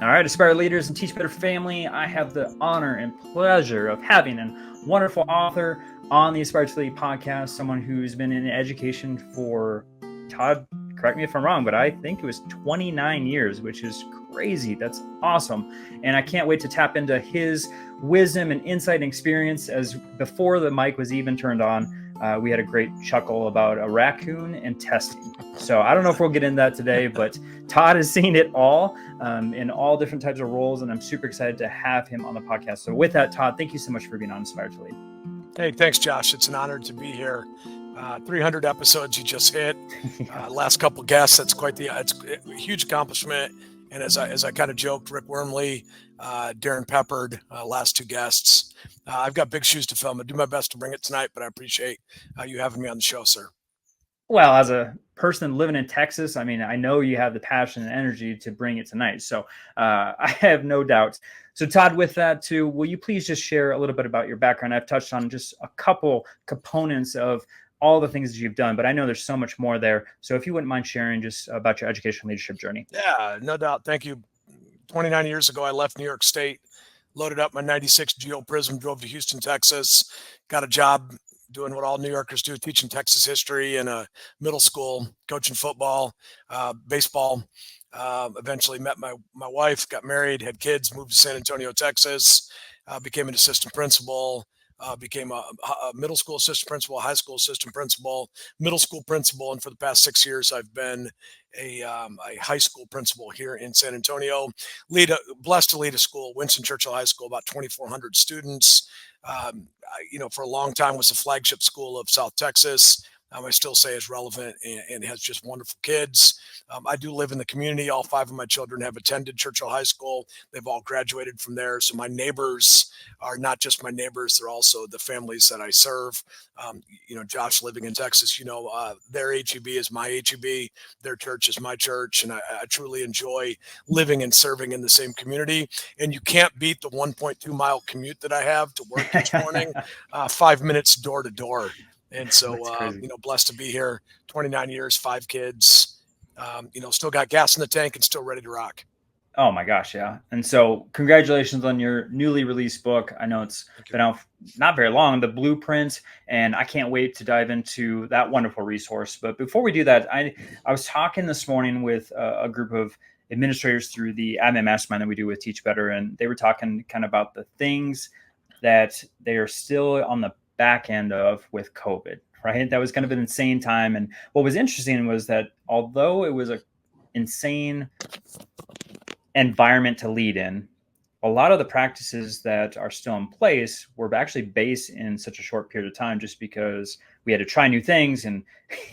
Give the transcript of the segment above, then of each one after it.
All right, Aspire Leaders and Teach Better family, I have the honor and pleasure of having a wonderful author on the Aspire to Lead podcast, someone who's been in education for, Todd, correct me if I'm wrong, but I think it was 29 years, which is crazy. That's awesome. And I can't wait to tap into his wisdom and insight and experience. As before the mic was even turned on, we had a great chuckle about a raccoon and testing. So I don't know if we'll get into that today, but Todd has seen it all in all different types of roles, and I'm super excited to have him on the podcast. So with that, Todd, thank you so much for being on Inspired to Lead. Hey, thanks, Josh. It's an honor to be here. 300 episodes you just hit. Last couple of guests, it's a huge accomplishment. And as I kind of joked, Rick Wormley, Darren Peppard, last two guests. I've got big shoes to fill. I'm going to do my best to bring it tonight, but I appreciate you having me on the show, sir. Well, as a person living in Texas, I mean, I know you have the passion and energy to bring it tonight. So I have no doubt. So Todd, with that too, will you please just share a little bit about your background? I've touched on just a couple components of all the things that you've done, but I know there's so much more there. So if you wouldn't mind sharing just about your education leadership journey. Yeah, no doubt. Thank you. 29 years ago, I left New York State, loaded up my 96 Geo Prism, drove to Houston, Texas, got a job doing what all New Yorkers do, teaching Texas history in a middle school, coaching football, baseball. Eventually met my wife, got married, had kids, moved to San Antonio, Texas, became an assistant principal, became a middle school assistant principal, high school assistant principal, middle school principal. And for the past 6 years, I've been a high school principal here in San Antonio, blessed to lead a school, Winston Churchill High School, about 2,400 students. For a long time was the flagship school of South Texas. I still say is relevant and has just wonderful kids. I do live in the community. All 5 of my children have attended Churchill High School. They've all graduated from there. So my neighbors are not just my neighbors. They're also the families that I serve. Josh living in Texas, their HEB is my HEB. Their church is my church. And I truly enjoy living and serving in the same community. And you can't beat the 1.2 mile commute that I have to work each morning, 5 minutes door to door. And so, blessed to be here, 29 years, 5 kids, still got gas in the tank and still ready to rock. Oh my gosh. Yeah. And so congratulations on your newly released book. I know it's been out not very long, The Blueprint, and I can't wait to dive into that wonderful resource. But before we do that, I was talking this morning with a group of administrators through the admin mastermind that we do with Teach Better. And they were talking kind of about the things that they are still on the back end of with COVID, right? That was kind of an insane time. And what was interesting was that although it was an insane environment to lead in, a lot of the practices that are still in place were actually based in such a short period of time just because we had to try new things. And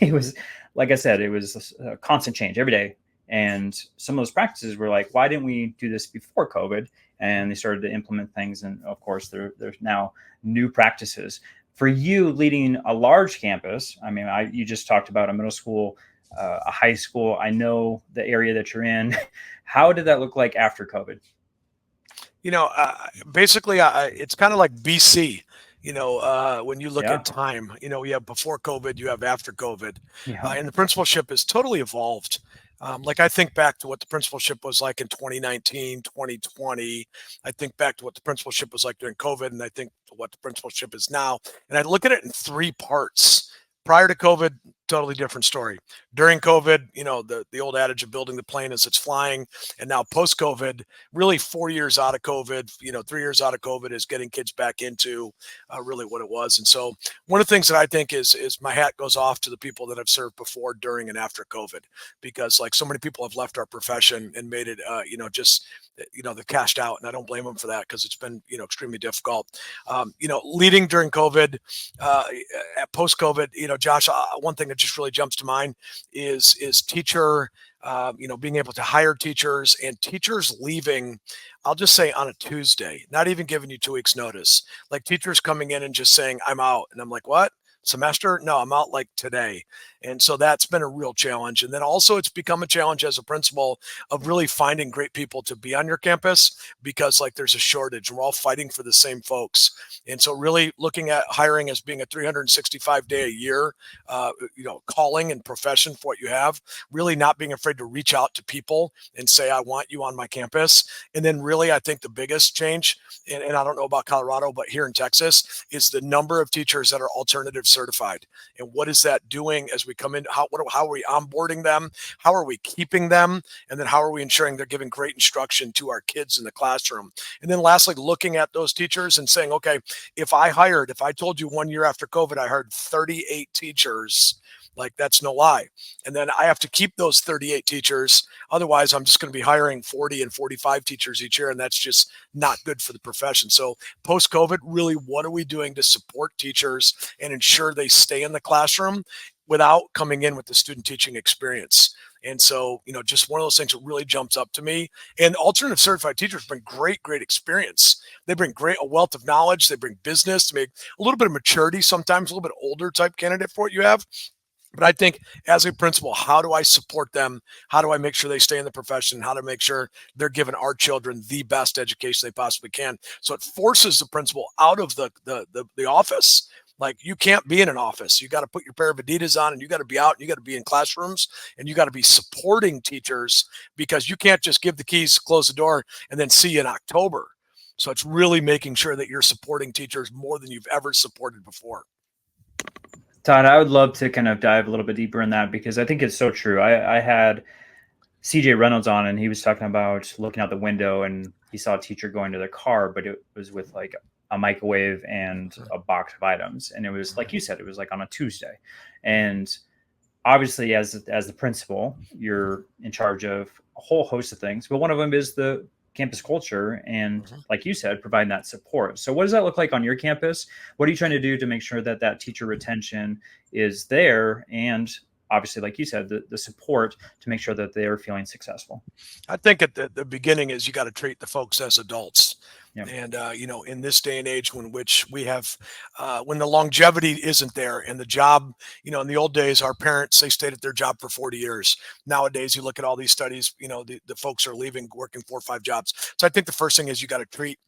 it was, like I said, it was a constant change every day. And some of those practices were like, why didn't we do this before COVID? And they started to implement things. And of course, there's now new practices. For you leading a large campus, I mean, you just talked about a middle school, a high school. I know the area that you're in. How did that look like after COVID? Basically, it's kind of like BC. When you look at time, you have before COVID, you have after COVID, and the principalship has totally evolved. I think back to what the principalship was like in 2019, 2020. I think back to what the principalship was like during COVID, and I think what the principalship is now. And I look at it in 3 parts. Prior to COVID, totally different story. During COVID, the old adage of building the plane as it's flying. And now post-COVID, really 4 years out of COVID, 3 years out of COVID is getting kids back into really what it was. And so one of the things that I think is my hat goes off to the people that I've served before, during, and after COVID, because like so many people have left our profession and made it, they're cashed out, and I don't blame them for that because it's been, extremely difficult. Leading during COVID, post-COVID, Josh, one thing that just really jumps to mind is teacher, being able to hire teachers and teachers leaving, I'll just say on a Tuesday, not even giving you 2 weeks notice, like teachers coming in and just saying, I'm out. And I'm like, what? Semester? No, I'm out like today. And so that's been a real challenge. And then also it's become a challenge as a principal of really finding great people to be on your campus, because like there's a shortage and we're all fighting for the same folks. And so really looking at hiring as being a 365-day a year, calling and profession for what you have, really not being afraid to reach out to people and say, I want you on my campus. And then really, I think the biggest change, and I don't know about Colorado, but here in Texas, is the number of teachers that are alternative certified. And what is that doing as we come in? How are we onboarding them? How are we keeping them? And then how are we ensuring they're giving great instruction to our kids in the classroom? And then lastly, looking at those teachers and saying, okay, if I told you 1 year after COVID, I hired 38 teachers, like that's no lie. And then I have to keep those 38 teachers. Otherwise, I'm just going to be hiring 40 and 45 teachers each year. And that's just not good for the profession. So post-COVID, really, what are we doing to support teachers and ensure they stay in the classroom without coming in with the student teaching experience? And so, just one of those things that really jumps up to me. And alternative certified teachers bring great experience. They bring a wealth of knowledge. They bring business, to make a little bit of maturity, sometimes a little bit older type candidate for what you have. But I think as a principal, how do I support them? How do I make sure they stay in the profession? How to make sure they're giving our children the best education they possibly can? So it forces the principal out of the office. Like, you can't be in an office. You got to put your pair of Adidas on and you got to be out and you got to be in classrooms and you got to be supporting teachers, because you can't just give the keys, close the door, and then see you in October. So it's really making sure that you're supporting teachers more than you've ever supported before. Todd, I would love to kind of dive a little bit deeper in that, because I think it's so true. I had CJ Reynolds on, and he was talking about looking out the window and he saw a teacher going to their car, but it was with like a microwave and a box of items. And it was like you said, it was like on a Tuesday. And obviously as the principal, you're in charge of a whole host of things, but one of them is the campus culture. And like you said, providing that support. So what does that look like on your campus? What are you trying to do to make sure that that teacher retention is there? And obviously, like you said, the support to make sure that they're feeling successful. I think at the beginning is you got to treat the folks as adults. Yeah. And, in this day and age when the longevity isn't there and the job, in the old days, our parents, they stayed at their job for 40 years. Nowadays, you look at all these studies, the folks are leaving, working 4 or 5 jobs. So I think the first thing is you got to treat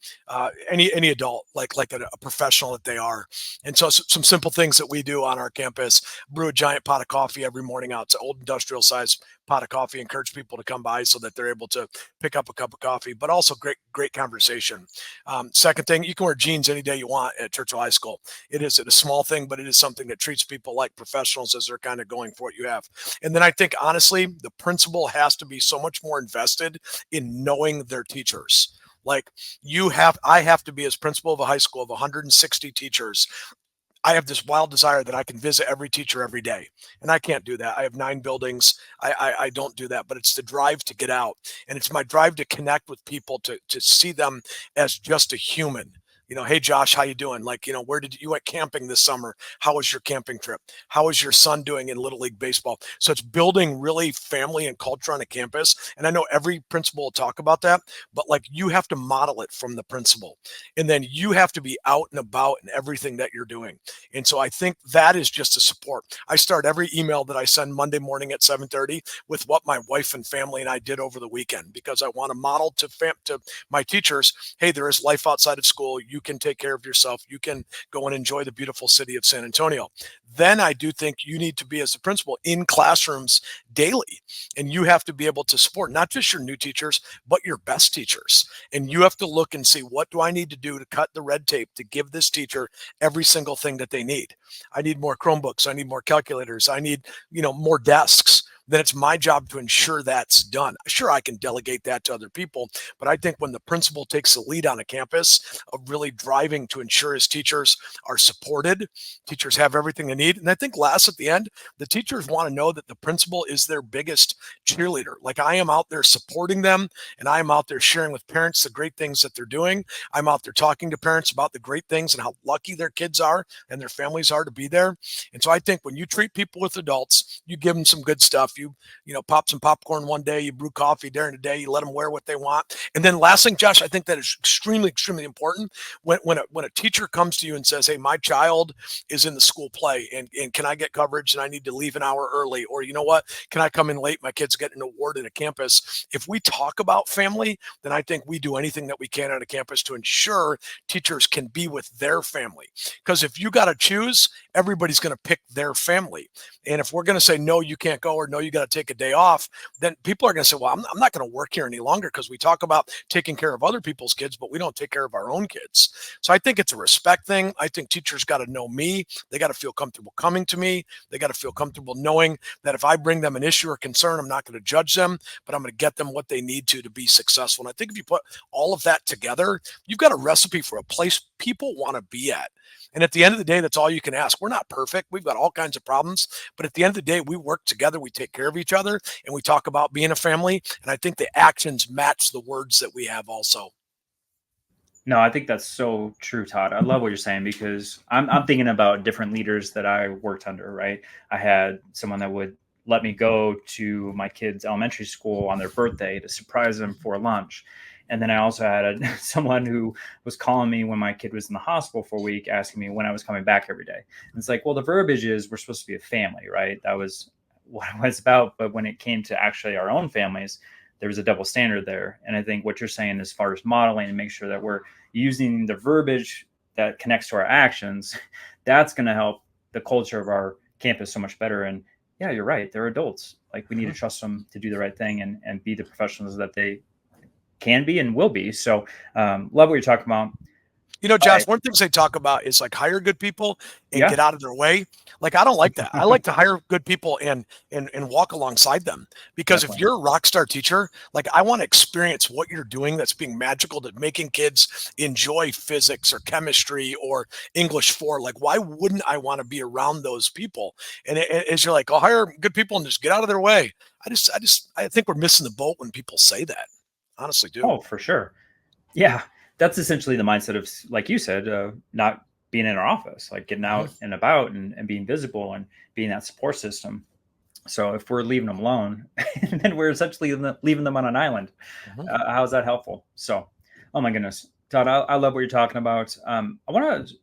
any adult like a professional that they are. And so some simple things that we do on our campus: brew a giant pot of coffee every morning out. It's an old industrial size pot of coffee. Encourage people to come by so that they're able to pick up a cup of coffee, but also great conversation. Second thing, you can wear jeans any day you want at Churchill High School. It is a small thing, but it is something that treats people like professionals as they're kind of going for what you have. And then I think, honestly, the principal has to be so much more invested in knowing their teachers. Like, I have to be, as principal of a high school of 160 teachers, I have this wild desire that I can visit every teacher every day. And I can't do that. I have 9 buildings. I don't do that, but it's the drive to get out. And it's my drive to connect with people, to see them as just a human. Hey, Josh, how you doing? Like, where did you went camping this summer? How was your camping trip? How is your son doing in Little League baseball? So it's building really family and culture on a campus. And I know every principal will talk about that, but like, you have to model it from the principal. And then you have to be out and about in everything that you're doing. And so I think that is just a support. I start every email that I send Monday morning at 7:30 with what my wife and family and I did over the weekend, because I want to model to my teachers, hey, there is life outside of school. You can take care of yourself. You can go and enjoy the beautiful city of San Antonio. Then I do think you need to be, as a principal, in classrooms daily. And you have to be able to support not just your new teachers, but your best teachers. And you have to look and see, what do I need to do to cut the red tape to give this teacher every single thing that they need? I need more Chromebooks. I need more calculators. I need, more desks. Then it's my job to ensure that's done. Sure, I can delegate that to other people, but I think when the principal takes the lead on a campus of really driving to ensure his teachers are supported, teachers have everything they need. And I think last, at the end, the teachers want to know that the principal is their biggest cheerleader. Like, I am out there supporting them, and I am out there sharing with parents the great things that they're doing. I'm out there talking to parents about the great things and how lucky their kids are and their families are to be there. And so I think when you treat people with adults, you give them some good stuff, stuff. You pop some popcorn one day, you brew coffee during the day, you let them wear what they want. And then last thing, Josh, I think that is extremely, extremely important. When a teacher comes to you and says, hey, my child is in the school play and can I get coverage and I need to leave an hour early, or you know what, can I come in late? My kid's getting an award at a campus. If we talk about family, then I think we do anything that we can on a campus to ensure teachers can be with their family. Because if you got to choose, everybody's going to pick their family. And if we're going to say, no, you can't go, or no, you got to take a day off, then people are going to say, well, I'm not going to work here any longer, because we talk about taking care of other people's kids, but we don't take care of our own kids. So I think it's a respect thing. I think teachers got to know me. They got to feel comfortable coming to me. They got to feel comfortable knowing that if I bring them an issue or concern, I'm not going to judge them, but I'm going to get them what they need to be successful. And I think if you put all of that together, you've got a recipe for a place people want to be at. And at the end of the day, that's all you can ask. We're not perfect. We've got all kinds of problems. But at the end of the day, we work together. We take care of each other. And we talk about being a family. And I think the actions match the words that we have also. No, I think that's so true, Todd. I love what you're saying, because I'm thinking about different leaders that I worked under, right? I had someone that would let me go to my kids' elementary school on their birthday to surprise them for lunch. And then I also had someone who was calling me when my kid was in the hospital for a week, asking me when I was coming back every day. And it's like, well, the verbiage is we're supposed to be a family, right? That was what it was about. But when it came to actually our own families, there was a double standard there. And I think what you're saying as far as modeling and make sure that we're using the verbiage that connects to our actions, that's going to help the culture of our campus so much better. And yeah, you're right. They're adults. Like, we need to trust them to do the right thing and be the professionals that they can be and will be. So love what you're talking about. You know, Josh, one thing they talk about is like hire good people and get out of their way. Like, I don't like that. I like to hire good people and walk alongside them, because if you're a rock star teacher, like, I want to experience what you're doing that's being magical, to making kids enjoy physics or chemistry or English 4. Like, why wouldn't I want to be around those people? And as you're like, I'll hire good people and just get out of their way. I think we're missing the boat when people say that. Honestly, do. Oh, for sure. Yeah. That's essentially the mindset of, like you said, not being in our office, like getting out and about and being visible and being that support system. So if we're leaving them alone, then we're essentially leaving them on an island. How is that helpful? So, oh my goodness, Todd, I love what you're talking about. I want to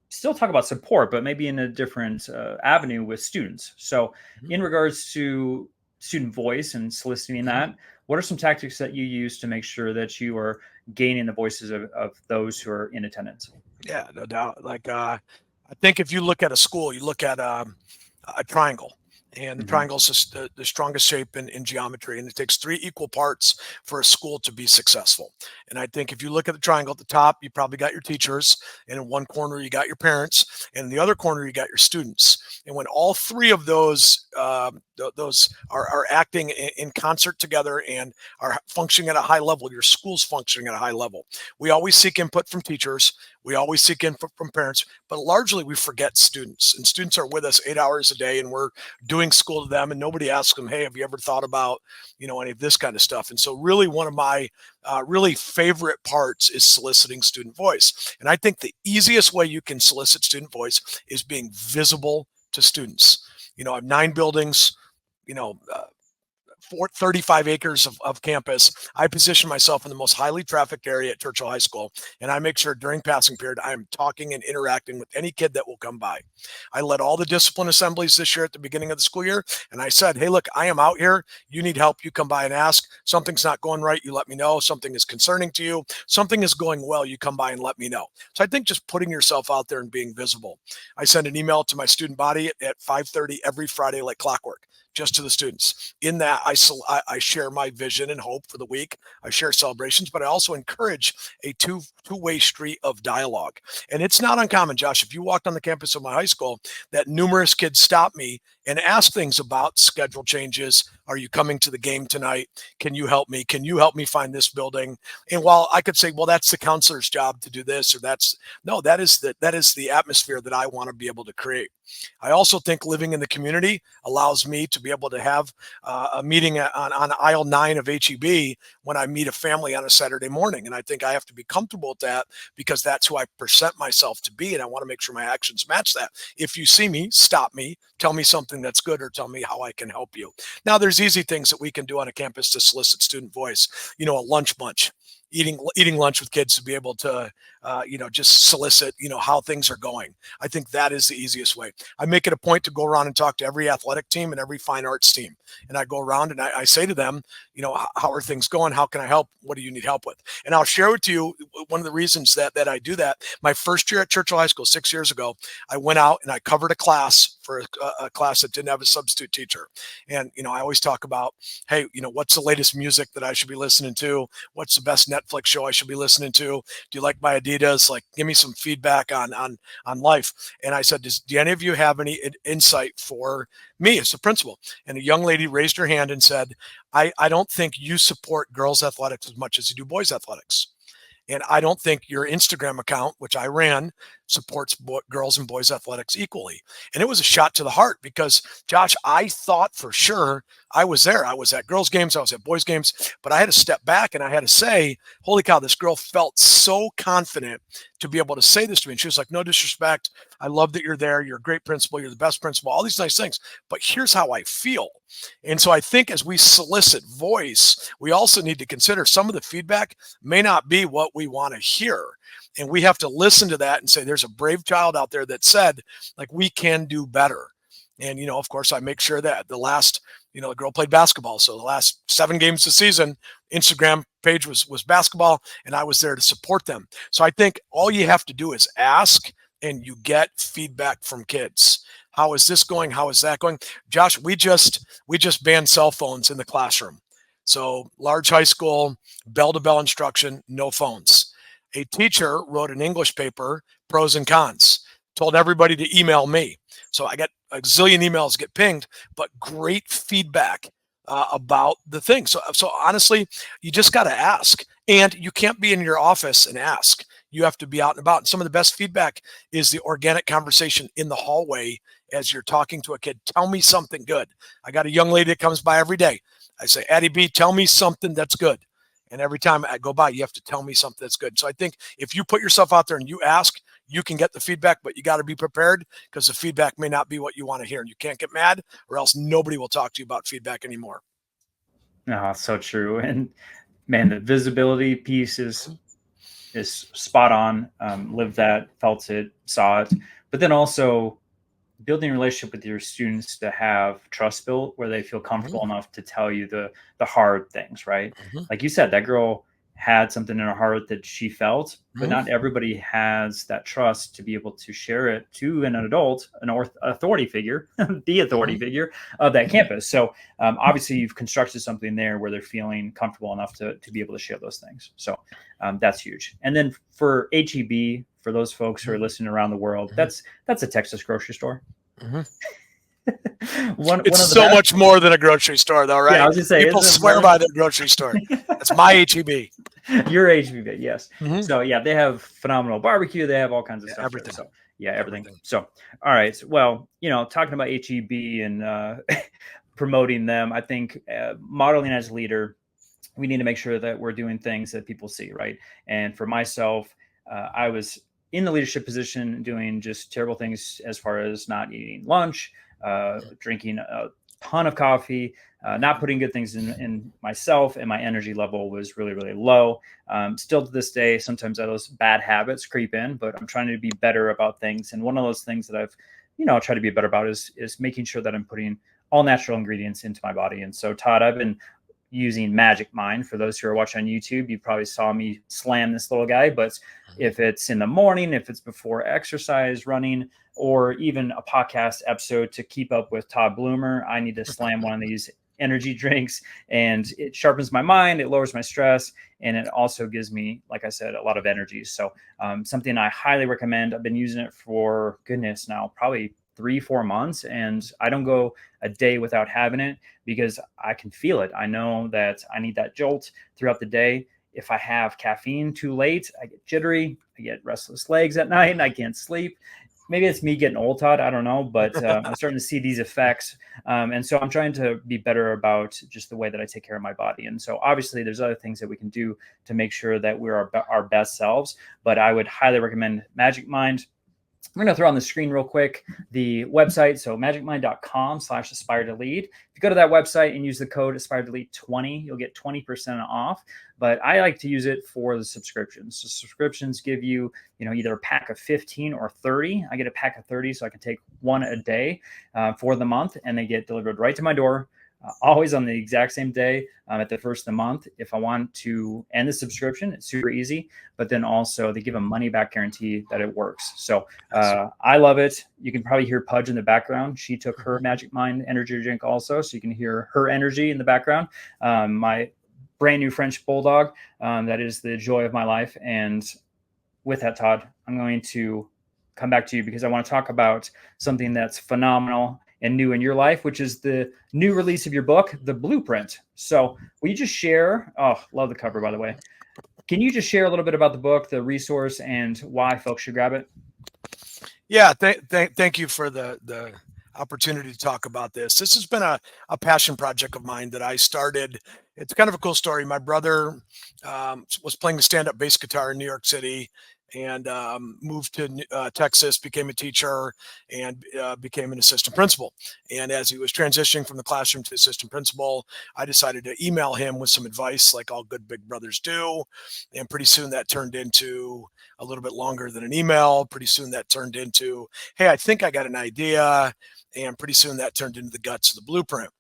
still talk about support, but maybe in a different avenue with students. So in regards to student voice and soliciting that, what are some tactics that you use to make sure that you are gaining the voices of those who are in attendance? Yeah, no doubt. Like, I think if you look at a school, you look at a triangle. And the triangle is the strongest shape in geometry, and it takes 3 equal parts for a school to be successful. And I think if you look at the triangle at the top, you probably got your teachers, and in one corner you got your parents, and in the other corner you got your students. And when all 3 of those are acting in concert together and are functioning at a high level, your school's functioning at a high level. We always seek input from teachers. We always seek input from parents, but largely we forget students. And students are with us 8 hours a day, and we're doing school to them, and nobody asks them, hey, have you ever thought about, any of this kind of stuff? And so really one of my really favorite parts is soliciting student voice. And I think the easiest way you can solicit student voice is being visible to students. I have 9 buildings, 35 acres of campus. I position myself in the most highly trafficked area at Churchill High School, and I make sure during passing period I am talking and interacting with any kid that will come by. I led all the discipline assemblies this year at the beginning of the school year, and I said, hey, look, I am out here. You need help, you come by and ask. Something's not going right, you let me know. Something is concerning to you. Something is going well, you come by and let me know. So I think just putting yourself out there and being visible. I send an email to my student body at 5:30 every Friday like clockwork, just to the students. In that, I share my vision and hope for the week. I share celebrations, but I also encourage a two-way street of dialogue. And it's not uncommon, Josh, if you walked on the campus of my high school, that numerous kids stop me and ask things about schedule changes. Are you coming to the game tonight? Can you help me? Can you help me find this building? And while I could say, well, that's the counselor's job to do this, or that is the atmosphere that I want to be able to create. I also think living in the community allows me to be able to have a meeting on aisle 9 of HEB when I meet a family on a Saturday morning. And I think I have to be comfortable with that because that's who I present myself to be. And I want to make sure my actions match that. If you see me, stop me, tell me something that's good, or tell me how I can help you. Now, there's easy things that we can do on a campus to solicit student voice. You know, a lunch bunch. Eating lunch with kids to be able to, just solicit, how things are going. I think that is the easiest way. I make it a point to go around and talk to every athletic team and every fine arts team. And I go around and I say to them, how are things going? How can I help? What do you need help with? And I'll share with you one of the reasons that I do that. My first year at Churchill High School 6 years ago, I went out and I covered a class for a class that didn't have a substitute teacher. And, I always talk about, hey, what's the latest music that I should be listening to? What's the best Netflix show I should be listening to? Do you like my Adidas? Like, give me some feedback on life. And I said, do any of you have any insight for me as a principal? And a young lady raised her hand and said, I don't think you support girls athletics as much as you do boys athletics. And I don't think your Instagram account, which I ran, supports girls and boys athletics equally. And it was a shot to the heart because, Josh, I thought for sure I was there. I was at girls' games, I was at boys' games, but I had to step back and I had to say, holy cow, this girl felt so confident to be able to say this to me. And she was like, no disrespect. I love that you're there. You're a great principal. You're the best principal, all these nice things. But here's how I feel. And so I think as we solicit voice, we also need to consider some of the feedback may not be what we want to hear. And we have to listen to that and say, there's a brave child out there that said, like, we can do better. And, of course, I make sure that the last, the girl played basketball. So the last 7 games of the season, Instagram page was basketball, and I was there to support them. So I think all you have to do is ask, and you get feedback from kids. How is this going? How is that going? Josh, we just banned cell phones in the classroom. So large high school, bell-to-bell instruction, no phones. A teacher wrote an English paper, pros and cons, told everybody to email me. So I got a zillion emails get pinged, but great feedback about the thing. So honestly, you just got to ask. And you can't be in your office and ask. You have to be out and about. And some of the best feedback is the organic conversation in the hallway as you're talking to a kid. Tell me something good. I got a young lady that comes by every day. I say, Addie B, tell me something that's good. And every time I go by, you have to tell me something that's good. So I think if you put yourself out there and you ask, you can get the feedback, but you got to be prepared because the feedback may not be what you want to hear. And you can't get mad or else nobody will talk to you about feedback anymore. Oh, so true. And man, the visibility piece is spot on. Lived that, felt it, saw it. But then also building a relationship with your students to have trust built where they feel comfortable enough to tell you the hard things, right? Like you said, that girl had something in her heart that she felt, but not everybody has that trust to be able to share it to an adult, an authority figure, the authority figure of that campus. So obviously you've constructed something there where they're feeling comfortable enough to be able to share those things. So that's huge. And then for HEB, for those folks who are listening around the world, that's a Texas grocery store. It's so much more than a grocery store, though, right? Yeah, I was just saying, people swear by their grocery store. That's my HEB. Your HEB, yes. So yeah, they have phenomenal barbecue. They have all kinds of stuff. Everything. So yeah, everything. So all right. Well, talking about HEB and promoting them, I think modeling as a leader, we need to make sure that we're doing things that people see, right? And for myself, I was in the leadership position doing just terrible things as far as not eating lunch, drinking a ton of coffee, not putting good things in myself, and my energy level was really, really low. Still to this day, sometimes those bad habits creep in, but I'm trying to be better about things. And one of those things that I've, tried to be better about is making sure that I'm putting all natural ingredients into my body. And so, Todd, I've been using Magic Mind. For those who are watching on YouTube, you probably saw me slam this little guy, but if it's in the morning, if it's before exercise, running, or even a podcast episode to keep up with Todd Bloomer, I need to slam one of these energy drinks, and it sharpens my mind, it lowers my stress, and it also gives me, like I said, a lot of energy. So something I highly recommend. I've been using it for, goodness, now probably 3-4 months, and I don't go a day without having it because I can feel it. I know that I need that jolt throughout the day. If I have caffeine too late, I get jittery, I get restless legs at night, and I can't sleep. maybe it's me getting old, Todd. I don't know, but I'm starting to see these effects. And so I'm trying to be better about just the way that I take care of my body. And so obviously there's other things that we can do to make sure that we're our best selves. But I would highly recommend Magic Mind. I'm going to throw on the screen real quick the website. So magicmind.com/aspire to lead. If you go to that website and use the code aspire to lead 20, you'll get 20% off. But I like to use it for the subscriptions. So subscriptions give you, either a pack of 15 or 30. I get a pack of 30, so I can take one a day for the month, and they get delivered right to my door. Always on the exact same day at the first of the month. If I want to end the subscription, it's super easy. But then also they give a money back guarantee that it works. So I love it. You can probably hear Pudge in the background. She took her Magic Mind energy drink also, so you can hear her energy in the background. My brand new French bulldog, that is the joy of my life. And with that, Todd, I'm going to come back to you because I want to talk about something that's phenomenal and new in your life, which is the new release of your book, The Blueprint. So will you just share, love the cover, by the way. Can you just share a little bit about the book, the resource, and why folks should grab it? Yeah, thank you for the opportunity to talk about this. This has been a passion project of mine that I started. It's kind of a cool story. My brother was playing the stand-up bass guitar in New York City and moved to Texas, became a teacher, and became an assistant principal. And as he was transitioning from the classroom to assistant principal, I decided to email him with some advice, like all good big brothers do. And pretty soon that turned into a little bit longer than an email. Pretty soon that turned into, hey, I think I got an idea. And pretty soon that turned into the guts of the blueprint.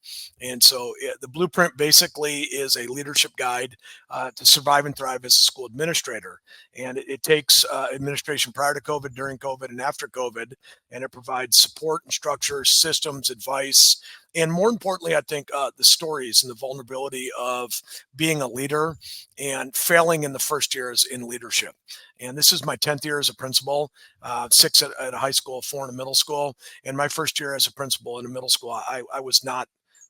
And so the blueprint basically is a leadership guide to survive and thrive as a school administrator. And it takes administration prior to COVID, during COVID, and after COVID, and it provides support and structure, systems, advice, and more importantly, I think the stories and the vulnerability of being a leader and failing in the first years in leadership. And this is my 10th year as a principal, 6 at a high school, 4 in a middle school. And my first year as a principal in a middle school, I was not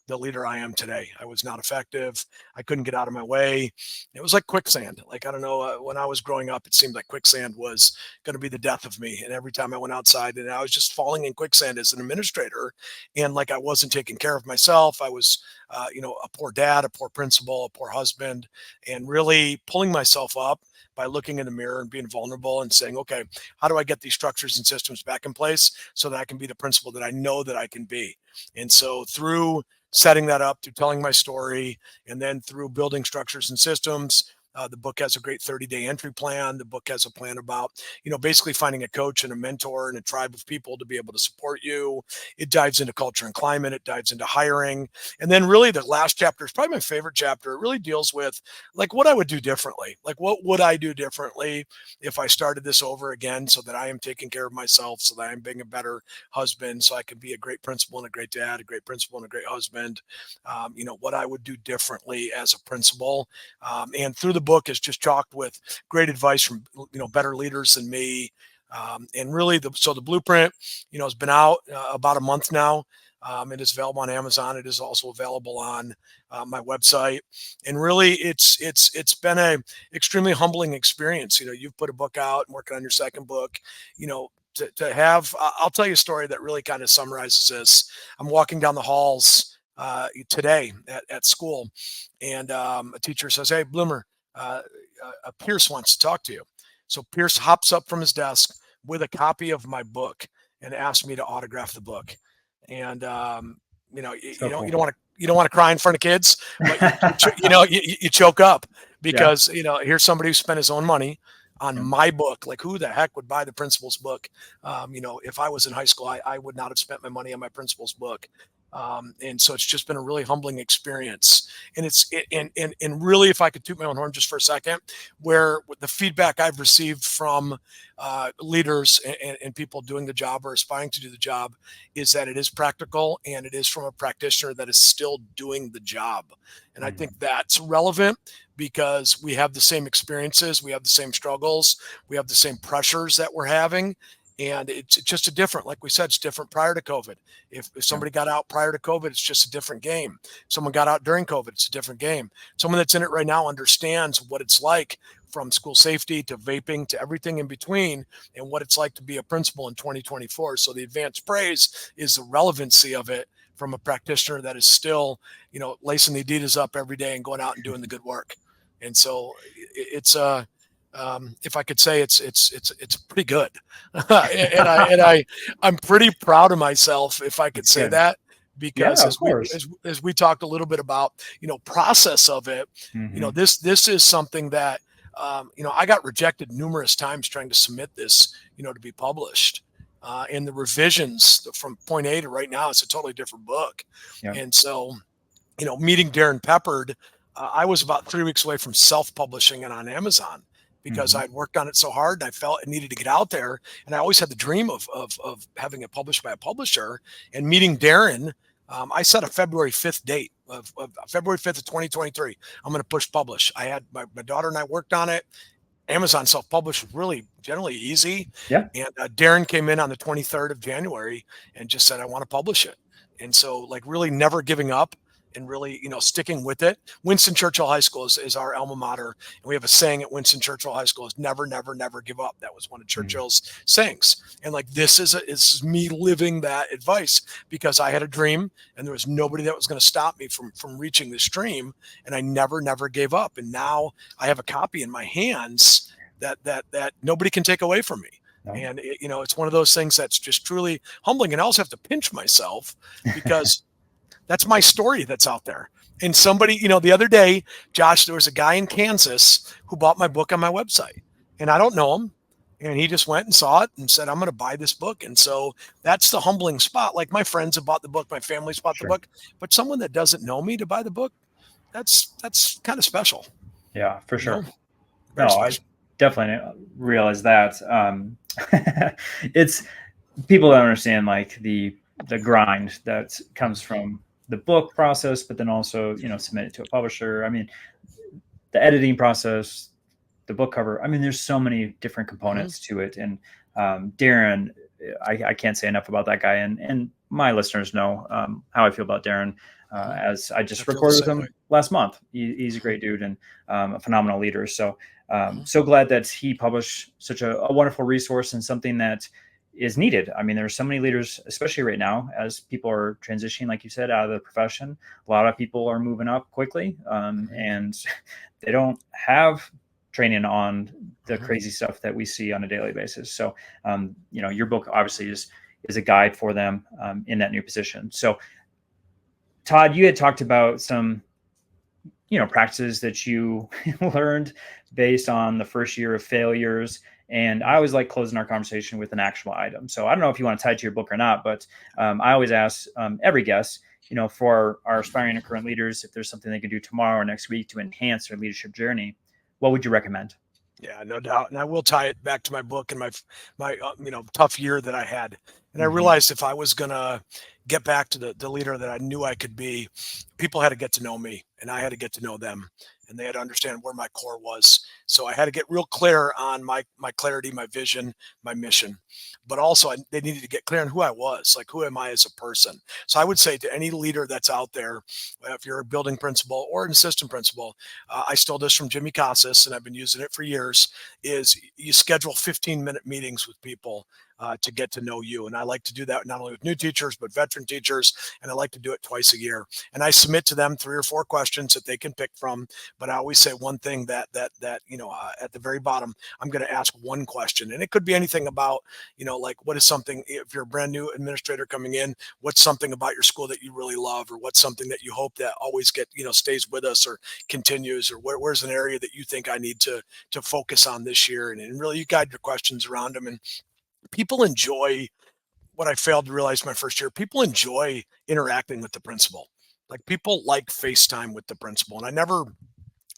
the leader I am today. I was not effective. I couldn't get out of my way. It was like quicksand. Like, I don't know, when I was growing up, it seemed like quicksand was going to be the death of me. And every time I went outside, and I was just falling in quicksand as an administrator. And like, I wasn't taking care of myself. I was, a poor dad, a poor principal, a poor husband, and really pulling myself up by looking in the mirror and being vulnerable and saying, okay, how do I get these structures and systems back in place so that I can be the principal that I know that I can be? And so through setting that up, through telling my story, and then through building structures and systems, the book has a great 30-day entry plan. The book has a plan about, basically finding a coach and a mentor and a tribe of people to be able to support you. It dives into culture and climate. It dives into hiring. And then really the last chapter is probably my favorite chapter. It really deals with like what I would do differently. Like, what would I do differently if I started this over again so that I am taking care of myself, so that I'm being a better husband, so I can be a great principal and a great dad, a great principal and a great husband. What I would do differently as a principal. And through the book is just chocked with great advice from better leaders than me, and really the blueprint has been out about a month now. It is available on Amazon. It is also available on my website, and really it's been a extremely humbling experience. You've put a book out and working on your second book. To have, I'll tell you a story that really kind of summarizes this. I'm walking down the halls today at school, and a teacher says, "Hey, Bloomer, Pierce wants to talk to you." So Pierce hops up from his desk with a copy of my book and asked me to autograph the book. And you don't want to cry in front of kids, but you choke up because here's somebody who spent his own money on my book. Like, who the heck would buy the principal's book? If I was in high school, I would not have spent my money on my principal's book. And so it's just been a really humbling experience. And really, if I could toot my own horn just for a second, where the feedback I've received from leaders and people doing the job or aspiring to do the job is that it is practical, and it is from a practitioner that is still doing the job. And I think that's relevant because we have the same experiences, we have the same struggles, we have the same pressures that we're having. And it's just a different, like we said, it's different prior to COVID. If somebody got out prior to COVID, it's just a different game. Someone got out during COVID, it's a different game. Someone that's in it right now understands what it's like, from school safety to vaping to everything in between, and what it's like to be a principal in 2024. So the advanced praise is the relevancy of it from a practitioner that is still, lacing the Adidas up every day and going out and doing the good work. And so it's if I could say it's pretty good, and I'm pretty proud of myself, if I could say that, because as we talked a little bit about, process of it, this is something that I got rejected numerous times trying to submit this, to be published. And the revisions from point A to right now, it's a totally different book. And so, meeting Darren Peppard, I was about 3 weeks away from self-publishing it on Amazon, because I'd worked on it so hard and I felt it needed to get out there. And I always had the dream of having it published by a publisher. And meeting Darren, I set a February 5th date of February 5th of 2023. I'm going to push publish. I had my daughter and I worked on it. Amazon self-published was really generally easy. Yeah. And Darren came in on the 23rd of January and just said, I want to publish it. And so, like, really never giving up and really, sticking with it. Winston Churchill High School is our alma mater. And we have a saying at Winston Churchill High School is never, never, never give up. That was one of Churchill's sayings. And like, this is me living that advice, because I had a dream and there was nobody that was going to stop me from reaching this dream. And I never, never gave up. And now I have a copy in my hands that nobody can take away from me. No. And it's one of those things that's just truly humbling. And I also have to pinch myself, because that's my story that's out there. And somebody, the other day, Josh, there was a guy in Kansas who bought my book on my website, and I don't know him. And he just went and saw it and said, I'm going to buy this book. And so that's the humbling spot. Like, my friends have bought the book, my family's bought the book, but someone that doesn't know me to buy the book, that's kind of special. Yeah, for sure. No, I definitely realize that. It's, people don't understand, like, the grind that comes from the book process, but then also, submit it to a publisher. I mean, the editing process, the book cover. I mean, there's so many different components to it. And Darren, I can't say enough about that guy. And my listeners know how I feel about Darren, as I just recorded with him last month. He's a great dude and a phenomenal leader. So so glad that he published such a wonderful resource, and something that is needed. I mean, there's so many leaders, especially right now, as people are transitioning, like you said, out of the profession. A lot of people are moving up quickly, and they don't have training on the crazy stuff that we see on a daily basis. So, your book obviously is a guide for them in that new position. So, Todd, you had talked about some, practices that you learned based on the first year of failures. And I always like closing our conversation with an actionable item. So I don't know if you want to tie it to your book or not, but I always ask every guest, for our aspiring and current leaders, if there's something they can do tomorrow or next week to enhance their leadership journey, what would you recommend? Yeah, no doubt. And I will tie it back to my book and my tough year that I had. And I realized if I was going to get back to the leader that I knew I could be, people had to get to know me and I had to get to know them, and they had to understand where my core was. So I had to get real clear on my clarity, my vision, my mission, but also they needed to get clear on who I was, like, who am I as a person? So I would say to any leader that's out there, if you're a building principal or an assistant principal, I stole this from Jimmy Casas and I've been using it for years, is you schedule 15-minute meetings with people to get to know you. And I like to do that not only with new teachers, but veteran teachers. And I like to do it twice a year. And I submit to them 3 or 4 questions that they can pick from. But I always say one thing that at the very bottom, I'm going to ask one question. And it could be anything about, like, what is something, if you're a brand new administrator coming in, what's something about your school that you really love, or what's something that you hope that always stays with us or continues, or where's an area that you think I need to focus on this year? And really you guide your questions around them. And people enjoy what I failed to realize my first year. People enjoy interacting with the principal. Like, people like FaceTime with the principal. And I never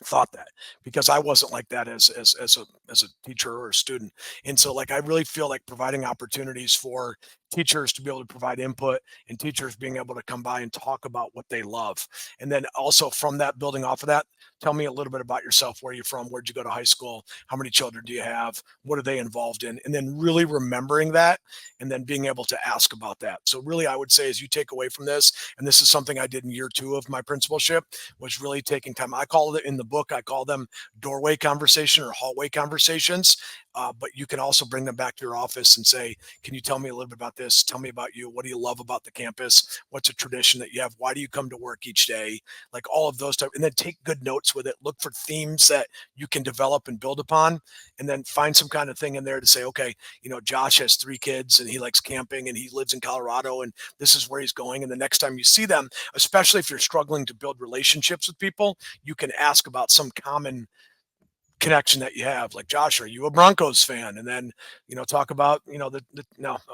thought that, because I wasn't like that as a teacher or a student. And so, like, I really feel like providing opportunities for teachers to be able to provide input, and teachers being able to come by and talk about what they love. And then also from that, building off of that, tell me a little bit about yourself. Where are you from? Where'd you go to high school? How many children do you have? What are they involved in? And then really remembering that, and then being able to ask about that. So really, I would say, as you take away from this, and this is something I did in year 2 of my principalship, was really taking time. I call it in the book, I call them doorway conversation or hallway conversations. But you can also bring them back to your office and say, can you tell me a little bit about this? Tell me about you. What do you love about the campus? What's a tradition that you have? Why do you come to work each day? Like all of those type, and then take good notes with it. Look for themes that you can develop and build upon, and then find some kind of thing in there to say, okay, Josh has 3 kids and he likes camping and he lives in Colorado and this is where he's going. And the next time you see them, especially if you're struggling to build relationships with people, you can ask about some common connection that you have. Like, Josh, are you a Broncos fan? And then talk about no,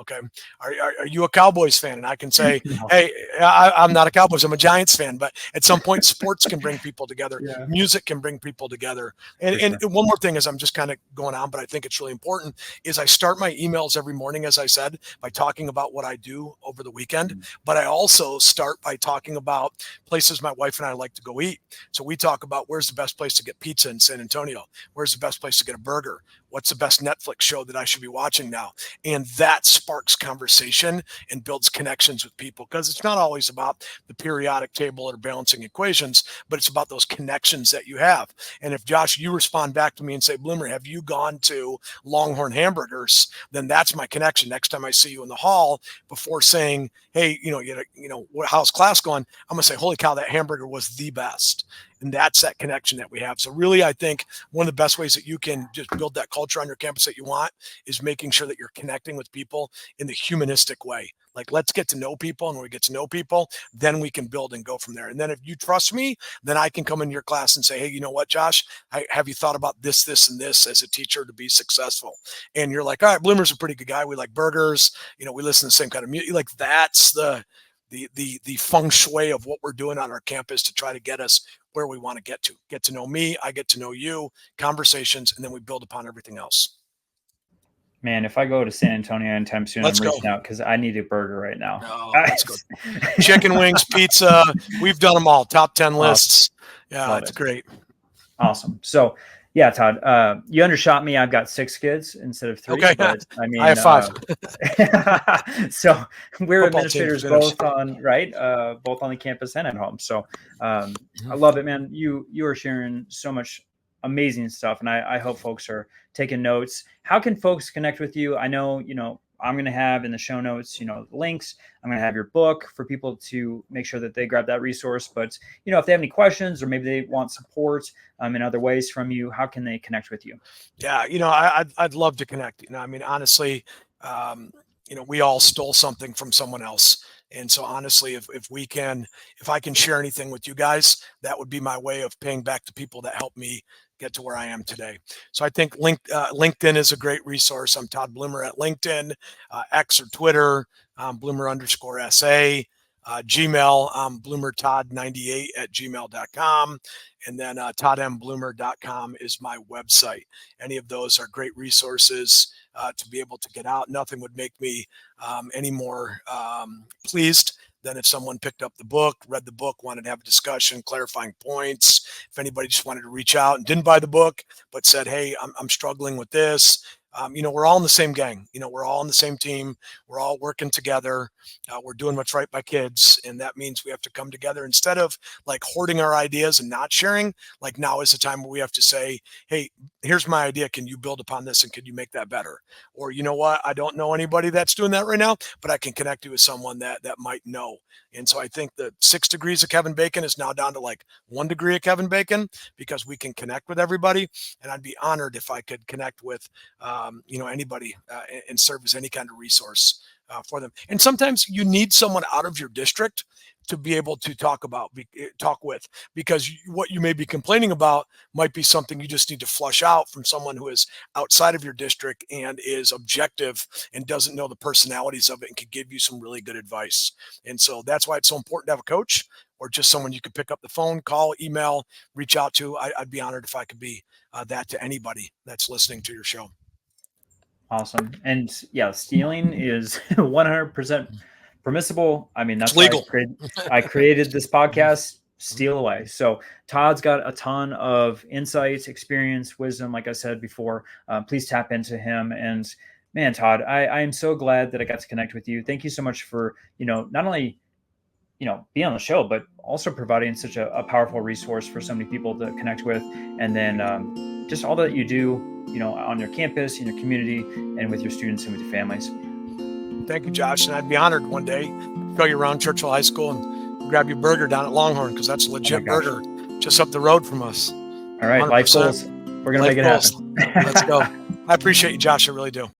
okay, are you a Cowboys fan? And I can say, No. hey, I'm not a Cowboys, I'm a Giants fan. But at some point, sports can bring people together. Yeah. Music can bring people together. And Sure. one more thing, is I'm just kind of going on, but I think it's really important, is I start my emails every morning, as I said, by talking about what I do over the weekend. But I also start by talking about places my wife and I like to go eat. So we talk about, where's the best place to get pizza in San Antonio? Where's the best place to get a burger? What's the best Netflix show that I should be watching now? And that sparks conversation and builds connections with people, because it's not always about the periodic table or balancing equations, but it's about those connections that you have. And if, Josh, you respond back to me and say, Bloomer, have you gone to Longhorn Hamburgers? Then that's my connection. Next time I see you in the hall, before saying, hey, how's class going? I'm going to say, holy cow, that hamburger was the best. And that's that connection that we have. So really, I think one of the best ways that you can just build that culture on your campus that you want is making sure that you're connecting with people in the humanistic way. Like, let's get to know people. And when we get to know people, then we can build and go from there. And then if you trust me, then I can come into your class and say, hey, you know what, Josh, have you thought about this, this, and this as a teacher to be successful? And you're like, all right, Bloomer's a pretty good guy. We like burgers. We listen to the same kind of music. Like, that's the feng shui of what we're doing on our campus to try to get us where we want to get to know me. I get to know you, conversations, and then we build upon everything else. Man, if I go to San Antonio anytime soon, Let's I'm go. reaching out because I need a burger right now. Oh, let's go. Chicken wings, pizza. We've done them all. Top 10 lists. Yeah, Love it's it. great. Awesome. So, yeah, Todd, you undershot me. I've got 6 kids instead of 3. Okay. But I mean, I have 5. So we're Football administrators both on both on the campus and at home. So I love it, man. You are sharing so much amazing stuff, and I hope folks are taking notes. How can folks connect with you? I know, I'm going to have in the show notes, links. I'm going to have your book for people to make sure that they grab that resource. But, if they have any questions or maybe they want support in other ways from you, how can they connect with you? Yeah, I'd love to connect. I mean, honestly, we all stole something from someone else. And so honestly, if I can share anything with you guys, that would be my way of paying back the people that helped me get to where I am today. So I think LinkedIn is a great resource. I'm Todd Bloomer at LinkedIn, X or Twitter, Bloomer_SA, Gmail, bloomertodd98@gmail.com. And then toddmbloomer.com is my website. Any of those are great resources to be able to get out. Nothing would make me any more pleased than if someone picked up the book, read the book, wanted to have a discussion, clarifying points. If anybody just wanted to reach out and didn't buy the book, but said, hey, I'm struggling with this. We're all in the same gang. We're all on the same team. We're all working together. We're doing what's right by kids. And that means we have to come together instead of like hoarding our ideas and not sharing. Like, now is the time where we have to say, hey, here's my idea. Can you build upon this? And can you make that better? Or, you know what? I don't know anybody that's doing that right now, but I can connect you with someone that might know. And so I think the 6 degrees of Kevin Bacon is now down to like 1 degree of Kevin Bacon, because we can connect with everybody. And I'd be honored if I could connect with, anybody and serve as any kind of resource for them. And sometimes you need someone out of your district to be able to talk with, because what you may be complaining about might be something you just need to flush out from someone who is outside of your district and is objective and doesn't know the personalities of it and can give you some really good advice. And so that's why it's so important to have a coach, or just someone you could pick up the phone, call, email, reach out to. I'd be honored if I could be that to anybody that's listening to your show. Awesome. And yeah, stealing is 100% permissible. I mean, It's that's why legal. I created this podcast, Steal Away. So Todd's got a ton of insights, experience, wisdom. Like I said before, please tap into him. And man, Todd, I am so glad that I got to connect with you. Thank you so much for, not only, being on the show, but also providing such a powerful resource for so many people to connect with. And then just all that you do, on your campus, in your community, and with your students and with your families. Thank you, Josh. And I'd be honored one day to show you around Churchill High School and grab your burger down at Longhorn, because that's a legit burger just up the road from us. All right, 100%. Life goals. We're going to make it happen. Let's go. I appreciate you, Josh. I really do.